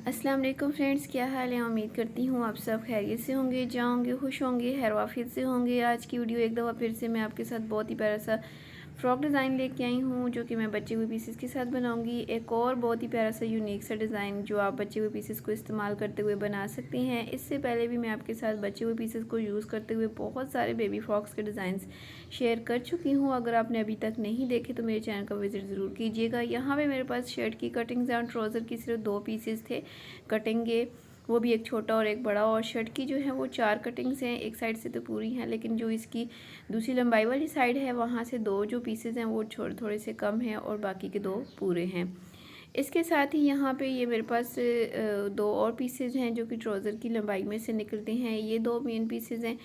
अस्सलाम वालेकुम फ्रेंड्स, क्या हाल है। उम्मीद करती हूँ आप सब खैरियत से होंगे, जाओगे खुश होंगे, खैरवाफियत से होंगे। आज की वीडियो एक दफ़ा फिर से मैं आपके साथ बहुत ही प्यारा सा फ़्रॉक डिज़ाइन लेके आई हूँ, जो कि मैं बचे हुए पीसेस के साथ बनाऊंगी। एक और बहुत ही प्यारा सा यूनिक सा डिज़ाइन जो आप बचे हुए पीसेस को इस्तेमाल करते हुए बना सकती हैं। इससे पहले भी मैं आपके साथ बचे हुए पीसेस को यूज़ करते हुए बहुत सारे बेबी फ्रॉक्स के डिज़ाइंस शेयर कर चुकी हूँ। अगर आपने अभी तक नहीं देखे तो मेरे चैनल का विज़िट ज़रूर कीजिएगा। यहाँ पे मेरे पास शर्ट की कटिंग्स और ट्राउज़र की सिर्फ 2 पीसेस थे कटिंग के, वो भी एक छोटा और एक बड़ा। और शर्ट की जो है वो 4 कटिंग्स हैं, एक साइड से तो पूरी हैं, लेकिन जो इसकी दूसरी लंबाई वाली साइड है वहाँ से 2 जो पीसेस हैं वो थोड़े से कम हैं और बाकी के 2 पूरे हैं। इसके साथ ही यहाँ पे ये मेरे पास 2 और पीसेज हैं जो कि ट्राउज़र की लंबाई में से निकलते हैं। ये 2 मेन पीसेज हैं,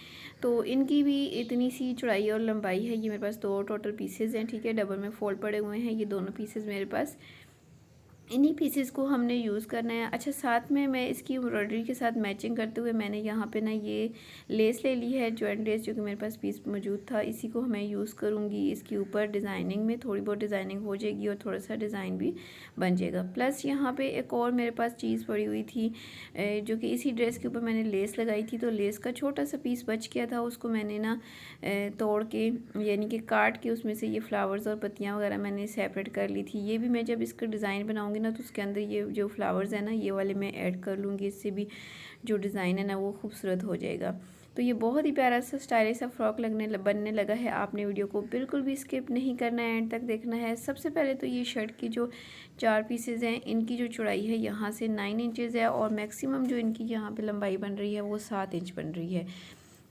तो इनकी भी इतनी सी चौड़ाई और लंबाई है। ये मेरे पास 2 टोटल पीसेज हैं, ठीक है, डबल में फोल्ड पड़े हुए हैं ये दोनों पीसेज मेरे पास। इन्हीं पीसेस को हमने यूज़ करना है। अच्छा, साथ में मैं इसकी एम्ब्रॉयडरी के साथ मैचिंग करते हुए मैंने यहाँ पे ना ये लेस ले ली है, जॉइंट लेस, जो कि मेरे पास पीस मौजूद था। इसी को मैं यूज़ करूँगी इसके ऊपर डिज़ाइनिंग में। थोड़ी बहुत डिज़ाइनिंग हो जाएगी और थोड़ा सा डिज़ाइन भी बन जाएगा। प्लस यहाँ पे एक और मेरे पास चीज़ पड़ी हुई थी, जो कि इसी ड्रेस के ऊपर मैंने लेस लगाई थी। तो लेस का छोटा सा पीस बच गया था, उसको मैंने ना तोड़ के यानी कि काट के उसमें से ये फ्लावर्स और पत्तियाँ वगैरह मैंने सेपरेट कर ली थी। ये भी मैं जब इसका डिज़ाइन बनाऊँगी ना तो उसके अंदर ये जो फ्लावर्स है ना ये वाले मैं ऐड कर लूँगी। इससे भी जो डिज़ाइन है ना वो खूबसूरत हो जाएगा। तो ये बहुत ही प्यारा सा स्टाइलिश सा फ्रॉक बनने लगा है। आपने वीडियो को बिल्कुल भी स्किप नहीं करना है, एंड तक देखना है। सबसे पहले तो ये शर्ट की जो 4 पीसेज हैं इनकी जो चौड़ाई है यहाँ से 9 इंचज़ है, और मैक्सिमम जो इनकी यहाँ पे लंबाई बन रही है वो 7 इंच बन रही है।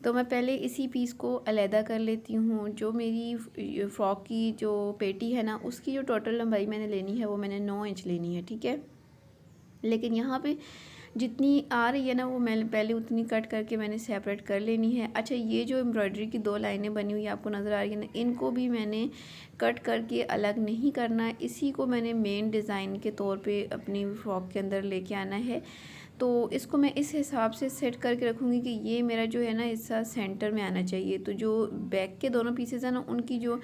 तो मैं पहले इसी पीस को अलहदा कर लेती हूँ। जो मेरी फ्रॉक की जो पेटी है ना उसकी जो टोटल लंबाई मैंने लेनी है वो मैंने 9 इंच लेनी है, ठीक है। लेकिन यहाँ पे जितनी आ रही है ना वो मैं पहले उतनी कट करके मैंने सेपरेट कर लेनी है। अच्छा, ये जो एम्ब्रॉयडरी की 2 लाइनें बनी हुई आपको नज़र आ रही है ना, इनको भी मैंने कट करके अलग नहीं करना है। इसी को मैंने मेन डिज़ाइन के तौर पे अपनी फ्रॉक के अंदर लेके आना है। तो इसको मैं इस हिसाब से सेट करके रखूँगी कि ये मेरा जो है ना हिस्सा सेंटर में आना चाहिए। तो जो बैक के दोनों पीसेस हैं ना उनकी जो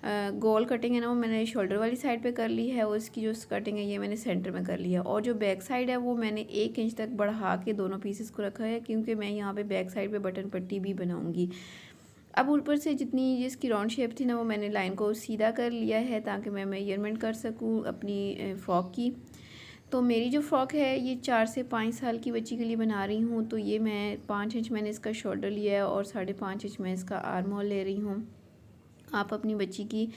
गोल कटिंग है ना वो मैंने शोल्डर वाली साइड पे कर ली है, और इसकी जो कटिंग है ये मैंने सेंटर में कर ली है। और जो बैक साइड है वो मैंने 1 इंच तक बढ़ा के दोनों पीसेस को रखा है, क्योंकि मैं यहाँ पे बैक साइड पे बटन पट्टी भी बनाऊँगी। अब ऊपर से जितनी जिसकी राउंड शेप थी ना वो मैंने लाइन को सीधा कर लिया है ताकि मैं मेजरमेंट कर सकूँ अपनी फ़्रॉक की। तो मेरी जो फ़्रॉक है ये 4 से 5 साल की बच्ची के लिए बना रही हूँ। तो ये मैं 5 इंच मैंने इसका शोल्डर लिया है और 5.5 इंच मैं इसका आर्म होल ले रही हूँ। आप अपनी बच्ची की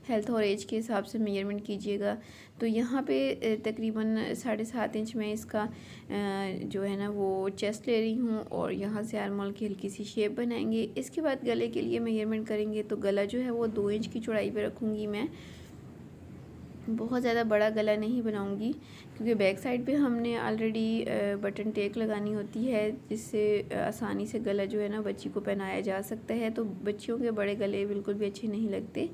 हेल्थ और एज के हिसाब से मेजरमेंट कीजिएगा। तो यहाँ पे तकरीबन 7.5 इंच में इसका जो है ना वो चेस्ट ले रही हूँ, और यहाँ से आर्म होल की हल्की सी शेप बनाएंगे। इसके बाद गले के लिए मेजरमेंट करेंगे। तो गला जो है वो 2 इंच की चौड़ाई पे रखूँगी मैं। बहुत ज़्यादा बड़ा गला नहीं बनाऊंगी, क्योंकि बैक साइड पे हमने ऑलरेडी बटन टेक लगानी होती है, जिससे आसानी से गला जो है ना बच्ची को पहनाया जा सकता है। तो बच्चियों के बड़े गले बिल्कुल भी अच्छे नहीं लगते।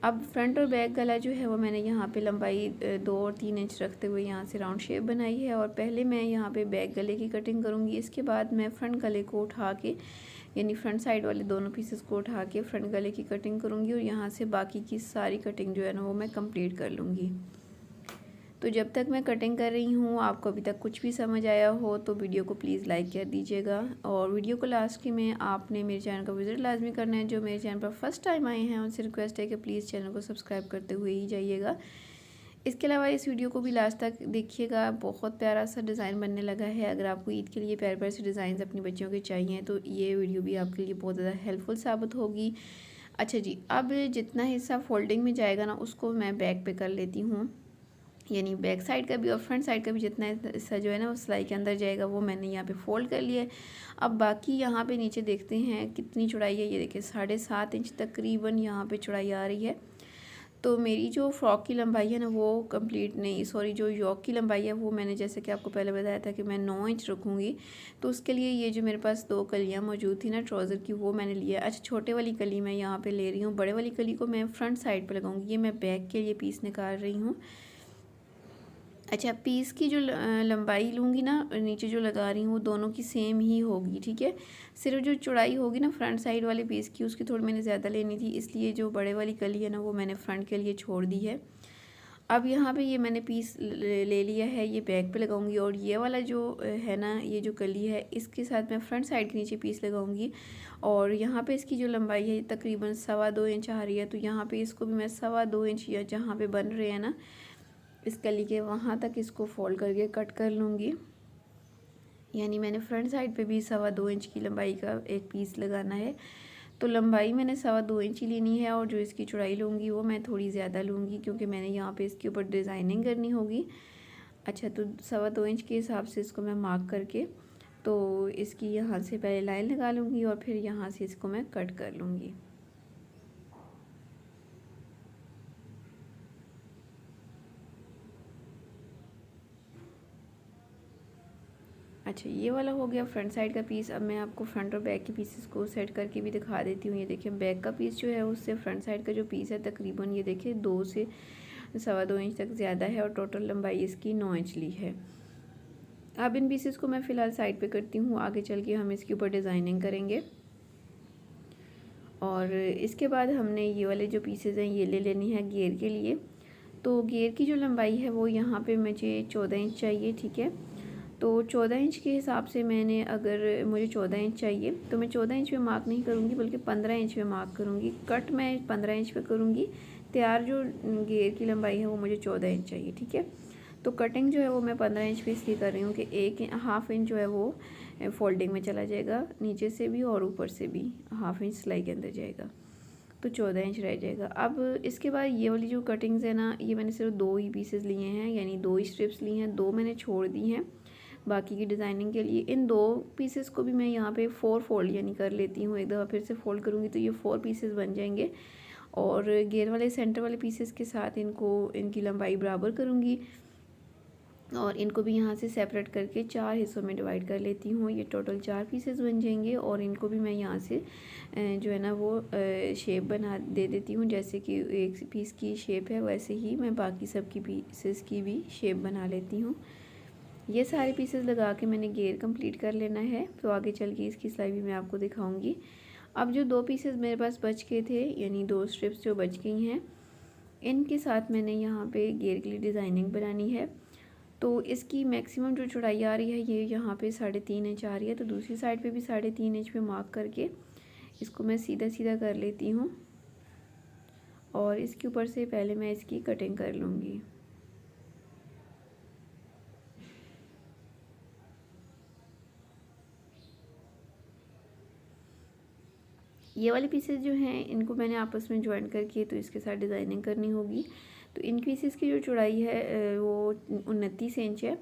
अब फ्रंट और बैक गला जो है वो मैंने यहाँ पे लंबाई 2 और 3 इंच रखते हुए यहाँ से राउंड शेप बनाई है। और पहले मैं यहाँ पे बैक गले की कटिंग करूँगी, इसके बाद मैं फ्रंट गले को उठा के यानी फ्रंट साइड वाले दोनों पीसेस को उठा के फ्रंट गले की कटिंग करूँगी, और यहाँ से बाकी की सारी कटिंग जो है ना वो मैं कंप्लीट कर लूँगी। तो जब तक मैं कटिंग कर रही हूँ आपको अभी तक कुछ भी समझ आया हो तो वीडियो को प्लीज़ लाइक कर दीजिएगा, और वीडियो को लास्ट में आपने मेरे चैनल का विज़िट लाजमी करना है। जो मेरे चैनल पर फर्स्ट टाइम आए हैं उनसे रिक्वेस्ट है कि प्लीज़ चैनल को सब्सक्राइब करते हुए ही जाइएगा। इसके अलावा इस वीडियो को भी लास्ट तक देखिएगा, बहुत प्यारा सा डिज़ाइन बनने लगा है। अगर आपको ईद के लिए प्यारे प्यारे से डिज़ाइन अपनी बच्चियों के चाहिए तो ये वीडियो भी आपके लिए बहुत ज़्यादा हेल्पफुल साबित होगी। अच्छा जी, अब जितना हिस्सा फोल्डिंग में जाएगा ना उसको मैं बैक पे कर लेती हूँ, यानी बैक साइड का भी और फ्रंट साइड का भी जितना हिस्सा जो है ना वो सिलाई के अंदर जाएगा वो मैंने यहाँ पे फोल्ड कर लिया है। अब बाकी यहाँ पे नीचे देखते हैं कितनी चौड़ाई है। ये देखिए 7.5 इंच तकरीबन यहाँ पे चौड़ाई आ रही है। तो मेरी जो फ्रॉक की लंबाई है ना वो कंप्लीट नहीं, सॉरी, जो योक की लंबाई है वो मैंने जैसे कि आपको पहले बताया था कि मैं 9 इंच रखूँगी। तो उसके लिए ये जो मेरे पास 2 कलियाँ मौजूद थी ना ट्राउज़र की वो मैंने लिया। अच्छा, छोटे वाली कली मैं यहाँ पे ले रही हूँ, बड़े वाली कली को मैं फ्रंट साइड पे लगाऊंगी। ये मैं बैक के लिए पीस निकाल रही हूँ। अच्छा, पीस की जो लंबाई लूँगी ना नीचे जो लगा रही हूँ वो दोनों की सेम ही होगी, ठीक है। सिर्फ जो चौड़ाई होगी ना फ्रंट साइड वाले पीस की उसकी थोड़ी मैंने ज़्यादा लेनी थी, इसलिए जो बड़े वाली कली है ना वो मैंने फ्रंट के लिए छोड़ दी है। अब यहाँ पे ये मैंने पीस ले लिया है, ये बैक पे लगाऊंगी और ये वाला जो है ना, ये जो कली है इसके साथ मैं फ्रंट साइड के नीचे पीस लगाऊंगी। और यहाँ पे इसकी जो लंबाई है तकरीबन 2.25 इंच आ रही है, तो यहाँ पे इसको भी मैं 2.25 इंच या जहाँ पे बन रहे हैं ना इस कली के वहाँ तक इसको फोल्ड करके कट कर लूँगी। यानी मैंने फ्रंट साइड पे भी 2.25 इंच की लंबाई का एक पीस लगाना है। तो लंबाई मैंने 2.25 इंच ही लेनी है और जो इसकी चौड़ाई लूँगी वो मैं थोड़ी ज़्यादा लूँगी क्योंकि मैंने यहाँ पे इसके ऊपर डिज़ाइनिंग करनी होगी। अच्छा, तो 2.25 इंच के हिसाब से इसको मैं मार्क करके तो इसकी यहाँ से पहले लाइन लगा लूँगी और फिर यहाँ से इसको मैं कट कर लूँगी। अच्छा, ये वाला हो गया फ्रंट साइड का पीस। अब मैं आपको फ्रंट और बैक के पीसेस को सेट करके भी दिखा देती हूँ। ये देखिए बैक का पीस जो है उससे फ्रंट साइड का जो पीस है तकरीबन ये देखिए 2 से 2.25 इंच तक ज़्यादा है और टोटल लंबाई इसकी 9 इंच ली है। अब इन पीसेस को मैं फ़िलहाल साइड पे करती हूँ, आगे चल के हम इसके ऊपर डिज़ाइनिंग करेंगे। और इसके बाद हमने ये वाले जो पीसेस हैं ये ले लेनी है घेर के लिए। तो घेर की जो लंबाई है वो यहाँ पे मुझे 14 इंच चाहिए, ठीक है। तो 14 इंच के हिसाब से मैंने, अगर मुझे 14 इंच चाहिए तो मैं 14 इंच पे मार्क नहीं करूँगी बल्कि 15 इंच पे मार्क करूँगी। कट मैं 15 इंच पे करूँगी, तैयार जो घेर की लंबाई है वो मुझे 14 इंच चाहिए, ठीक है। तो कटिंग जो है वो मैं 15 इंच पे इसलिए कर रही हूँ कि 1.5 इंच जो है वो फोल्डिंग में चला जाएगा, नीचे से भी और ऊपर से भी 1/2 इंच सिलाई के अंदर जाएगा, तो 14 इंच रह जाएगा। अब इसके बाद ये वाली जो कटिंग्स है ना, ये मैंने सिर्फ 2 ही पीसेस लिए हैं, यानी 2 ही स्ट्रिप्स ली हैं, 2 मैंने छोड़ दी हैं बाकी की डिज़ाइनिंग के लिए। इन 2 पीसेस को भी मैं यहाँ पे 4 फोल्ड यानी कर लेती हूँ। एक दफ़ा फिर से फोल्ड करूँगी तो ये 4 पीसेस बन जाएंगे। और घेर वाले सेंटर वाले पीसेस के साथ इनकी लंबाई बराबर करूँगी और इनको भी यहाँ से सेपरेट करके 4 हिस्सों में डिवाइड कर लेती हूँ। ये टोटल 4 पीसेस बन जाएंगे और इनको भी मैं यहाँ से जो है ना वो शेप बना दे देती हूँ। जैसे कि एक पीस की शेप है वैसे ही मैं बाकी सब की पीसेस की भी शेप बना लेती हूँ। ये सारे पीसेस लगा के मैंने घेर कंप्लीट कर लेना है, तो आगे चल के इसकी सिलाई भी मैं आपको दिखाऊंगी। अब जो 2 पीसेस मेरे पास बच गए थे, यानी 2 स्ट्रिप्स जो बच गई हैं, इनके साथ मैंने यहाँ पे घेर के लिए डिज़ाइनिंग बनानी है। तो इसकी मैक्सिमम जो चौड़ाई आ रही है ये यहाँ पे 3.5 इंच आ रही है, तो दूसरी साइड पे भी 3.5 इंच पे मार्क करके इसको मैं सीधा सीधा कर लेती हूँ और इसके ऊपर से पहले मैं इसकी कटिंग कर लूँगी। ये वाले पीसेस जो हैं इनको मैंने आपस में ज्वाइन करके तो इसके साथ डिज़ाइनिंग करनी होगी। तो इन पीसेस की जो चौड़ाई है वो 29 इंच है।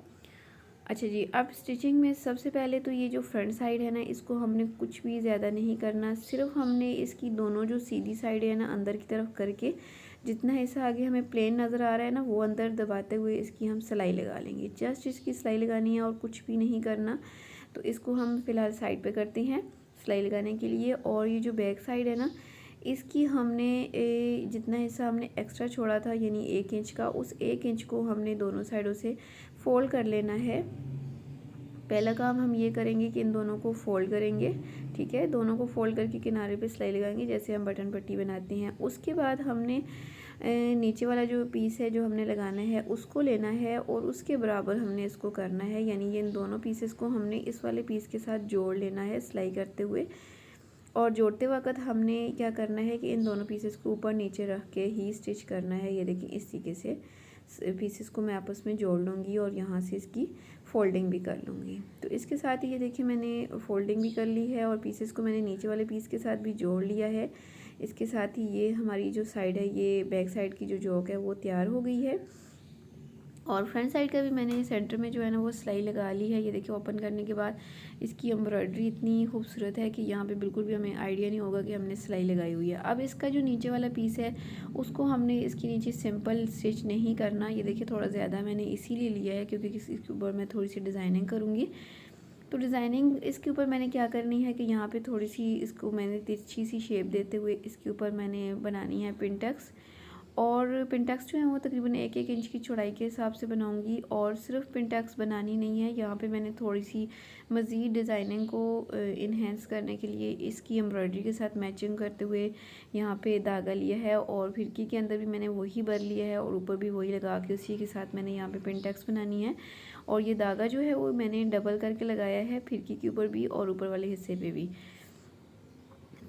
अच्छा जी, अब स्टिचिंग में सबसे पहले तो ये जो फ्रंट साइड है ना, इसको हमने कुछ भी ज़्यादा नहीं करना, सिर्फ हमने इसकी दोनों जो सीधी साइड है ना अंदर की तरफ करके जितना हिस्सा आगे हमें प्लेन नज़र आ रहा है ना वो अंदर दबाते हुए इसकी हम सिलाई लगा लेंगे। जस्ट इसकी सिलाई लगानी है और कुछ भी नहीं करना। तो इसको हम फ़िलहाल साइड पे करते हैं सिलाई लगाने के लिए। और ये जो बैक साइड है ना, इसकी हमने जितना हिस्सा हमने एक्स्ट्रा छोड़ा था यानी 1 इंच का, उस 1 इंच को हमने दोनों साइडों से फोल्ड कर लेना है। पहला काम हम ये करेंगे कि इन दोनों को फोल्ड करेंगे, ठीक है। दोनों को फोल्ड करके किनारे पे सिलाई लगाएंगे जैसे हम बटन पट्टी बनाते हैं। उसके बाद हमने नीचे वाला जो पीस है जो हमने लगाना है उसको लेना है और उसके बराबर हमने इसको करना है, यानी ये इन दोनों पीसेस को हमने इस वाले पीस के साथ जोड़ लेना है सिलाई करते हुए। और जोड़ते वक्त हमने क्या करना है कि इन दोनों पीसेस को ऊपर नीचे रख के ही स्टिच करना है। ये देखिए इस तरीके से पीसेस को मैं आपस में जोड़ लूँगी और यहाँ से इसकी फोल्डिंग भी कर लूँगी। तो इसके साथ ही ये देखिए मैंने फोल्डिंग भी कर ली है और पीसेस को मैंने नीचे वाले पीस के साथ भी जोड़ लिया है। इसके साथ ही ये हमारी जो साइड है, ये बैक साइड की जो जॉक है वो तैयार हो गई है। और फ्रंट साइड का भी मैंने सेंटर में जो है ना वो सिलाई लगा ली है। ये देखिए ओपन करने के बाद इसकी एम्ब्रॉयडरी इतनी खूबसूरत है कि यहाँ पे बिल्कुल भी हमें आइडिया नहीं होगा कि हमने सिलाई लगाई हुई है। अब इसका जो नीचे वाला पीस है उसको हमने इसके नीचे सिंपल स्टिच नहीं करना। ये देखिए थोड़ा ज़्यादा मैंने इसीलिए लिया है क्योंकि इसके ऊपर मैं थोड़ी सी डिज़ाइनिंग करूँगी। तो डिज़ाइनिंग इसके ऊपर मैंने क्या करनी है कि यहाँ पे थोड़ी सी इसको मैंने तिरछी सी शेप देते हुए इसके ऊपर मैंने बनानी है पिंटक्स। और पिनटक्स जो है वो तकरीबन 1-1 इंच की चौड़ाई के हिसाब से बनाऊंगी। और सिर्फ पिनटक्स बनानी नहीं है, यहाँ पे मैंने थोड़ी सी मज़ीद डिज़ाइनिंग को इन्हेंस करने के लिए इसकी एम्ब्रॉयडरी के साथ मैचिंग करते हुए यहाँ पे धागा लिया है। और फिरकी के अंदर भी मैंने वही भर लिया है और ऊपर भी वही लगा के उसी के साथ मैंने यहाँ पे पिनटक्स बनानी है। और ये धागा जो है वो मैंने डबल करके लगाया है फिरकी के ऊपर भी और ऊपर वाले हिस्से पे भी।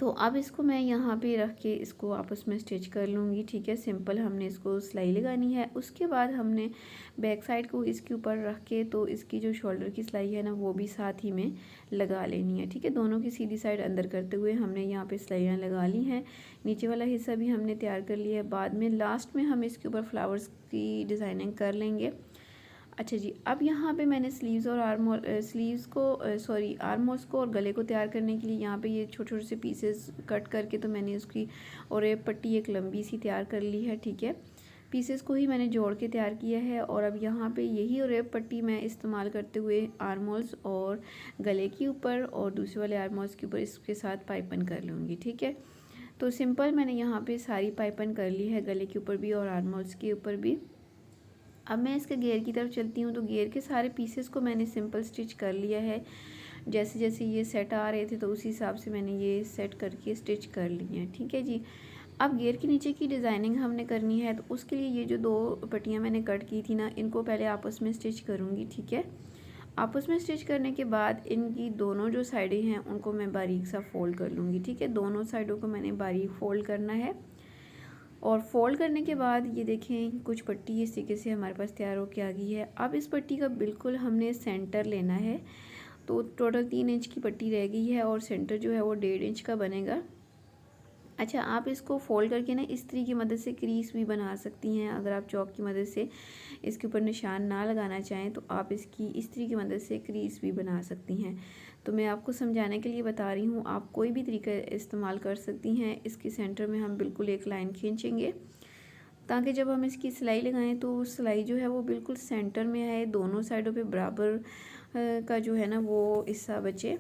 तो अब इसको मैं यहाँ पे रख के इसको आपस में स्टिच कर लूँगी। ठीक है, सिंपल हमने इसको सिलाई लगानी है। उसके बाद हमने बैक साइड को इसके ऊपर रख के तो इसकी जो शोल्डर की सिलाई है ना वो भी साथ ही में लगा लेनी है। ठीक है, दोनों की सीधी साइड अंदर करते हुए हमने यहाँ पे सिलाइयाँ लगा ली हैं। नीचे वाला हिस्सा भी हमने तैयार कर लिया है। बाद में लास्ट में हम इसके ऊपर फ्लावर्स की डिज़ाइनिंग कर लेंगे। अच्छा जी, अब यहाँ पे मैंने स्लीव्स और आर्महोल्स को और गले को तैयार करने के लिए यहाँ पे ये छोटे छोटे से पीसेस कट करके तो मैंने उसकी और एक पट्टी एक लंबी सी तैयार कर ली है। ठीक है, पीसेस को ही मैंने जोड़ के तैयार किया है। और अब यहाँ पे यही और एक पट्टी मैं इस्तेमाल करते हुए आर्महोल्स और गले के ऊपर और दूसरे वाले आर्महोल्स के ऊपर इसके साथ पाइपिंग कर लूँगी। ठीक है, तो सिंपल मैंने यहाँ पर सारी पाइपिंग कर ली है, गले के ऊपर भी और आर्महोल्स के ऊपर भी। अब मैं इसके घेर की तरफ चलती हूँ। तो घेर के सारे पीसेस को मैंने सिंपल स्टिच कर लिया है। जैसे जैसे ये सेट आ रहे थे तो उसी हिसाब से मैंने ये सेट करके स्टिच कर लिए हैं। ठीक है जी, अब घेर के नीचे की डिज़ाइनिंग हमने करनी है। तो उसके लिए ये जो 2 पट्टियाँ मैंने कट की थी ना, इनको पहले आपस में स्टिच करूँगी। ठीक है, आपस में स्टिच करने के बाद इनकी दोनों जो साइडें हैं उनको मैं बारीक सा फोल्ड कर लूँगी। ठीक है, दोनों साइडों को मैंने बारीक फोल्ड करना है। और फोल्ड करने के बाद ये देखें कुछ पट्टी इस तरीके से हमारे पास तैयार होकर आ गई है। अब इस पट्टी का बिल्कुल हमने सेंटर लेना है। तो टोटल 3 इंच की पट्टी रह गई है और सेंटर जो है वो 1.5 इंच का बनेगा। अच्छा, आप इसको फोल्ड करके ना इस्त्री की मदद से क्रीज भी बना सकती हैं। अगर आप चॉक की मदद से इसके ऊपर निशान ना लगाना चाहें तो आप इसकी इस्त्री की मदद से क्रीज भी बना सकती हैं। तो मैं आपको समझाने के लिए बता रही हूँ, आप कोई भी तरीका इस्तेमाल कर सकती हैं। इसके सेंटर में हम बिल्कुल एक लाइन खींचेंगे ताकि जब हम इसकी सिलाई लगाएं तो सिलाई जो है वो बिल्कुल सेंटर में आए, दोनों साइडों पे बराबर का जो है ना वो हिस्सा बचे।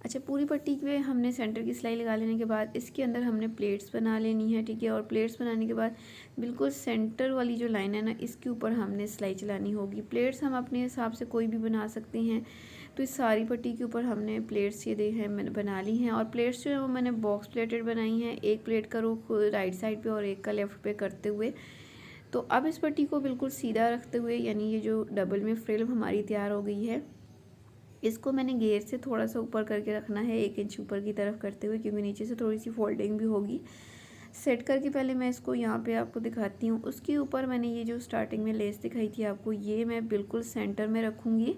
अच्छा, पूरी पट्टी पे हमने सेंटर की सिलाई लगा लेने के बाद इसके अंदर हमने प्लेट्स बना लेनी है। ठीक है, और प्लेट्स बनाने के बाद बिल्कुल सेंटर वाली जो लाइन है ना इसके ऊपर हमने सिलाई चलानी होगी। प्लेट्स हम अपने हिसाब से कोई भी बना सकते हैं। तो इस सारी पट्टी के ऊपर हमने प्लेट्स ये देखें मैंने बना ली हैं। और प्लेट्स जो है वो मैंने बॉक्स प्लेटेड बनाई हैं, एक प्लेट का रुख राइट साइड पर और एक का लेफ्ट पे करते हुए। तो अब इस पट्टी को बिल्कुल सीधा रखते हुए, यानी ये जो डबल में फ्रिल हमारी तैयार हो गई है, इसको मैंने घेर से थोड़ा सा ऊपर करके रखना है, 1 इंच ऊपर की तरफ करते हुए, क्योंकि नीचे से थोड़ी सी फोल्डिंग भी होगी। सेट करके पहले मैं इसको यहाँ पे आपको दिखाती हूँ। उसके ऊपर मैंने ये जो स्टार्टिंग में लेस दिखाई थी आपको, ये मैं बिल्कुल सेंटर में रखूँगी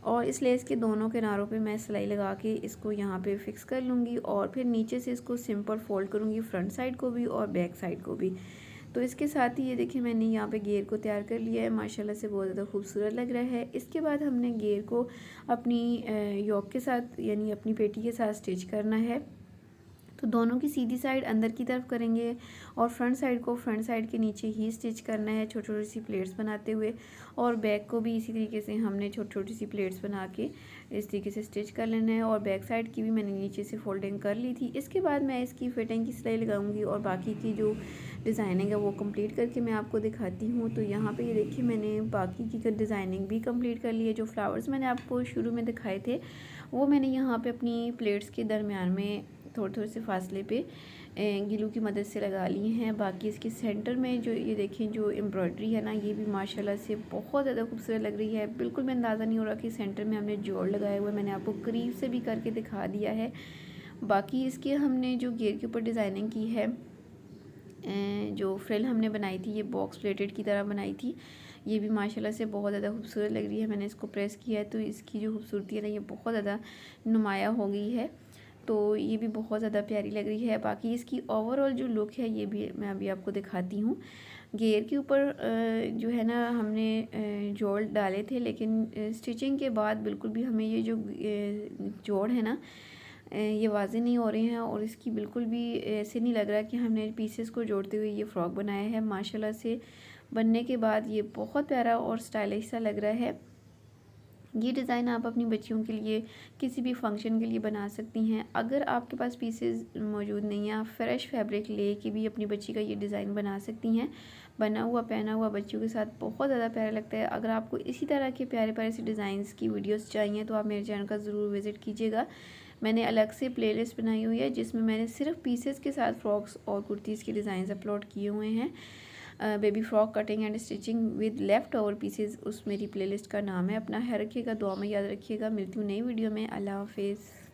और इस लेस के दोनों किनारों पे मैं सिलाई लगा के इसको यहाँ पे फिक्स कर लूँगी। और फिर नीचे से इसको सिंपल फोल्ड करूँगी, फ्रंट साइड को भी और बैक साइड को भी। तो इसके साथ ही ये देखिए मैंने यहाँ पे घेर को तैयार कर लिया है, माशाल्लाह से बहुत ज़्यादा खूबसूरत लग रहा है। इसके बाद हमने घेर को अपनी योक के साथ यानी अपनी पेटी के साथ स्टिच करना है। तो दोनों की सीधी साइड अंदर की तरफ करेंगे और फ्रंट साइड को फ्रंट साइड के नीचे ही स्टिच करना है, छोटी छोटी सी प्लेट्स बनाते हुए। और बैक को भी इसी तरीके से हमने छोटी छोटी सी प्लेट्स बना के इस तरीके से स्टिच कर लेना है। और बैक साइड की भी मैंने नीचे से फोल्डिंग कर ली थी। इसके बाद मैं इसकी फिटिंग की सिलाई लगाऊंगी और बाकी की जो डिज़ाइनिंग है वो कंप्लीट करके मैं आपको दिखाती हूँ। तो यहाँ पे ये देखिए मैंने बाकी की डिज़ाइनिंग भी कंप्लीट कर ली है। जो फ्लावर्स मैंने आपको शुरू में दिखाए थे वो मैंने यहाँ पे अपनी प्लेट्स के दरमियान में थोड़े थोड़े से फासले पे गिलू की मदद से लगा लिए हैं। बाकी इसके सेंटर में जो ये देखें जो एम्ब्रॉयडरी है ना, ये भी माशाल्लाह से बहुत ज़्यादा खूबसूरत लग रही है। बिल्कुल भी अंदाज़ा नहीं हो रहा कि सेंटर में हमने जोड़ लगाया हुआ है। मैंने आपको करीब से भी करके दिखा दिया है। बाकी इसके हमने जो घेर के ऊपर डिज़ाइनिंग की है, जो फ्रिल हमने बनाई थी ये बॉक्स प्लेटेड की तरह बनाई थी, ये भी माशाल्लाह से बहुत ज़्यादा खूबसूरत लग रही है। मैंने इसको प्रेस किया है तो इसकी जो खूबसूरती है ना ये बहुत ज़्यादा नुमाया हो गई है। तो ये भी बहुत ज़्यादा प्यारी लग रही है। बाकी इसकी ओवरऑल जो लुक है ये भी मैं अभी आपको दिखाती हूँ। घेर के ऊपर जो है ना हमने जोड़ डाले थे, लेकिन स्टिचिंग के बाद बिल्कुल भी हमें ये जो जोड़ है ना ये वाज़े नहीं हो रहे हैं और इसकी बिल्कुल भी ऐसे नहीं लग रहा कि हमने पीसेस को जोड़ते हुए ये फ़्रॉक बनाया है। माशाल्लाह से बनने के बाद ये बहुत प्यारा और स्टाइलिश सा लग रहा है। ये डिज़ाइन आप अपनी बच्चियों के लिए किसी भी फंक्शन के लिए बना सकती हैं। अगर आपके पास पीसेस मौजूद नहीं है, आप फ्रेश फैब्रिक ले के भी अपनी बच्ची का ये डिज़ाइन बना सकती हैं। बना हुआ पहना हुआ बच्चियों के साथ बहुत ज़्यादा प्यारा लगता है। अगर आपको इसी तरह के प्यारे प्यारे से डिज़ाइंस की वीडियोस चाहिए तो आप मेरे चैनल का ज़रूर विज़िट कीजिएगा। मैंने अलग से प्लेलिस्ट बनाई हुई है जिसमें मैंने सिर्फ पीसेस के साथ फ्रॉक्स और कुर्तीज़ के डिज़ाइन अपलोड किए हुए हैं। Baby frock cutting and stitching with left over pieces उस मेरी प्लेलिस्ट का नाम है। अपना ख्याल रखिएगा, दुआ में याद रखिएगा। मिलती हूँ नई वीडियो में। अल्लाह हाफिज़।